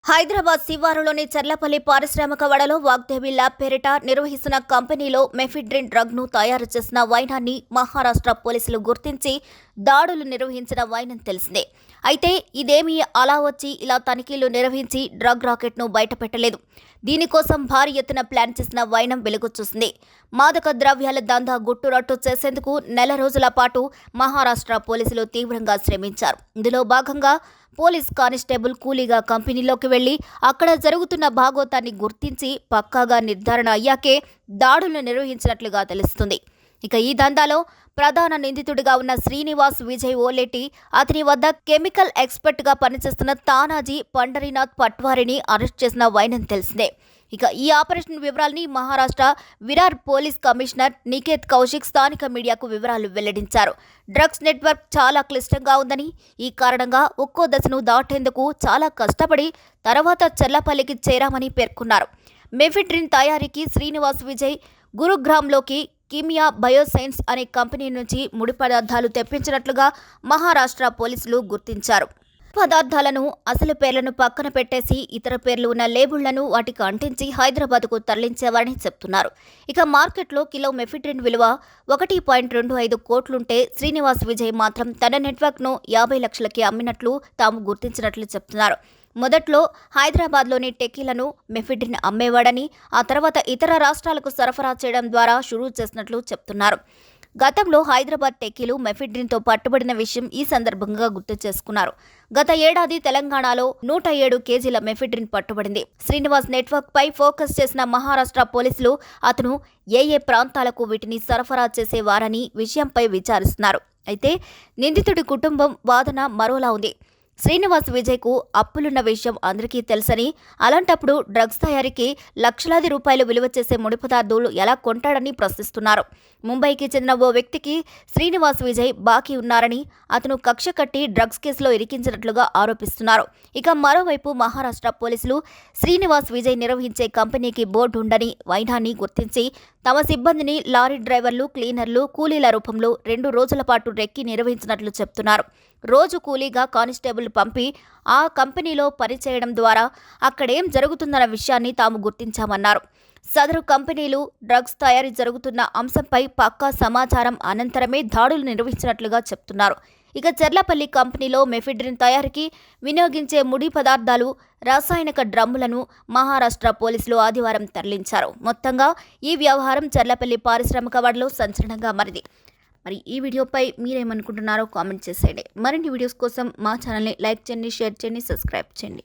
హైదరాబాద్ శివారులోని చర్లపల్లి పారిశ్రామిక వాడలో వాగ్దేవి ల్యాబ్ పేరిట నిర్వహిస్తున్న కంపెనీలో మెఫిడ్రిన్ డ్రగ్ ను తయారు చేసిన వైనాన్ని మహారాష్ట్ర పోలీసులు గుర్తించి దాడులు నిర్వహించిన వైనం తెలిసిందే. అయితే ఇదేమీ అలా వచ్చి ఇలా తనిఖీలు నిర్వహించి డ్రగ్ రాకెట్ ను బయటపెట్టలేదు. దీనికోసం భారీ ఎత్తున ప్లాన్ చేసిన వైనం వెలుగు చూసింది. మాదక ద్రవ్యాల దందా గుట్టురట్టు చేసేందుకు నెల రోజుల పాటు మహారాష్ట్ర పోలీసులు తీవ్రంగా శ్రమించారు. ఇందులో భాగంగా పోలీస్ కానిస్టేబుల్ కూలీగా కంపెనీలోకి వెళ్లి అక్కడ జరుగుతున్న భాగోతాన్ని గుర్తించి పక్కాగా నిర్ధారణ అయ్యాకే దాడులు నిర్వహించినట్లుగా తెలుస్తుంది. ఇక ఈ దందాలో ప్రధాన నిందితుడిగా ఉన్న శ్రీనివాస్ విజయ్ ఓలేటి, అతని వద్ద కెమికల్ ఎక్స్పర్ట్గా పనిచేస్తున్న తానాజీ పండరీనాథ్ పట్వారిని అరెస్ట్ చేసిన వైనం తెలిసిందే. ఇక ఈ ఆపరేషన్ వివరాలని మహారాష్ట్ర విరార్ పోలీస్ కమిషనర్ నికేత్ కౌశిక్ స్థానిక మీడియాకు వివరాలు వెల్లడించారు. డ్రగ్స్ నెట్వర్క్ చాలా క్లిష్టంగా ఉందని, ఈ కారణంగా ఒక్కో దశను దాటేందుకు చాలా కష్టపడి తర్వాత చర్లపల్లికి చేరామని పేర్కొన్నారు. మెఫిడ్రిన్ తయారీకి శ్రీనివాస్ విజయ్ గురుగ్రామ్లోకి కిమియా బయోసైన్స్ అనే కంపెనీ నుంచి ముడి పదార్థాలు తెప్పించినట్లుగా మహారాష్ట్ర పోలీసులు గుర్తించారు. పదార్థాలను అసలు పేర్లను పక్కన పెట్టేసి ఇతర పేర్లు ఉన్న లేబుళ్లను వాటికి అంటించి హైదరాబాద్కు తరలించేవారని చెప్తున్నారు. ఇక మార్కెట్లో కిలో మెఫిడ్రిన్ విలువ 1.25 కోట్లుంటే శ్రీనివాస్ విజయ్ మాత్రం తన నెట్వర్క్ను 50 లక్షలకి అమ్మినట్లు తాము గుర్తించినట్లు చెప్తున్నారు. మొదట్లో హైదరాబాద్లోని టెకీలను మెఫిడ్రిన్ అమ్మేవాడని, ఆ తర్వాత ఇతర రాష్ట్రాలకు సరఫరా చేయడం ద్వారా షురూ చేసినట్లు చెప్తున్నారు. గతంలో హైదరాబాద్ టెకీలు మెఫిడ్రిన్తో పట్టుబడిన విషయం ఈ సందర్భంగా గుర్తు చేసుకున్నారు. గత ఏడాది తెలంగాణలో 107 కేజీల మెఫిడ్రిన్ పట్టుబడింది. శ్రీనివాస్ నెట్వర్క్ పై ఫోకస్ చేసిన మహారాష్ట్ర పోలీసులు అతను ఏ ప్రాంతాలకు వీటిని సరఫరా చేసేవారని విషయంపై విచారిస్తున్నారు. అయితే నిందితుడి కుటుంబం వాదన మరోలా ఉంది. శ్రీనివాస్ విజయ్కు అప్పులున్న విషయం అందరికీ తెలుసని, అలాంటప్పుడు డ్రగ్స్ తయారీకి లక్షలాది రూపాయలు విలువ చేసే ముడి పదార్థాలు ఎలా కొంటాడని ప్రశ్నిస్తున్నారు. ముంబైకి చెందిన ఓ వ్యక్తికి శ్రీనివాస్ విజయ్ బాకీ ఉన్నారని, అతను కక్ష కట్టి డ్రగ్స్ కేసులో ఇరికించినట్లుగా ఆరోపిస్తున్నారు. ఇక మరోవైపు మహారాష్ట్ర పోలీసులు శ్రీనివాస్ విజయ్ నిర్వహించే కంపెనీకి బోర్డు ఉందని వైనాన్ని గుర్తించి తమ సిబ్బందిని లారీ డ్రైవర్లు, క్లీనర్లు, కూలీల రూపంలో 2 రోజుల పాటు రెక్కి నిర్వహించినట్లు చెప్తున్నారు. రోజు కూలీగా కానిస్టేబుల్ పంపి ఆ కంపెనీలో పనిచేయడం ద్వారా అక్కడేం జరుగుతుందన్న విషయాన్ని తాము గుర్తించామన్నారు. సదరు కంపెనీలు డ్రగ్స్ తయారీ జరుగుతున్న అంశంపై పక్కా సమాచారం అనంతరమే దాడులు నిర్వహించినట్లుగా చెప్తున్నారు. ఇక చర్లపల్లి కంపెనీలో మెఫిడ్రిన్ తయారీకి వినియోగించే ముడి పదార్థాలు, రసాయనిక డ్రమ్ములను మహారాష్ట్ర పోలీసులు ఆదివారం తరలించారు. మొత్తంగా ఈ వ్యవహారం చర్లపల్లి పారిశ్రామిక వాడలో సంచలనంగా మారింది. మరి ఈ వీడియోపై మీరేమనుకుంటున్నారో కామెంట్ చేసేయండి. మరిన్ని వీడియోస్ కోసం మా ఛానల్ని లైక్ చేయండి, షేర్ చేయండి, సబ్స్క్రైబ్ చేయండి.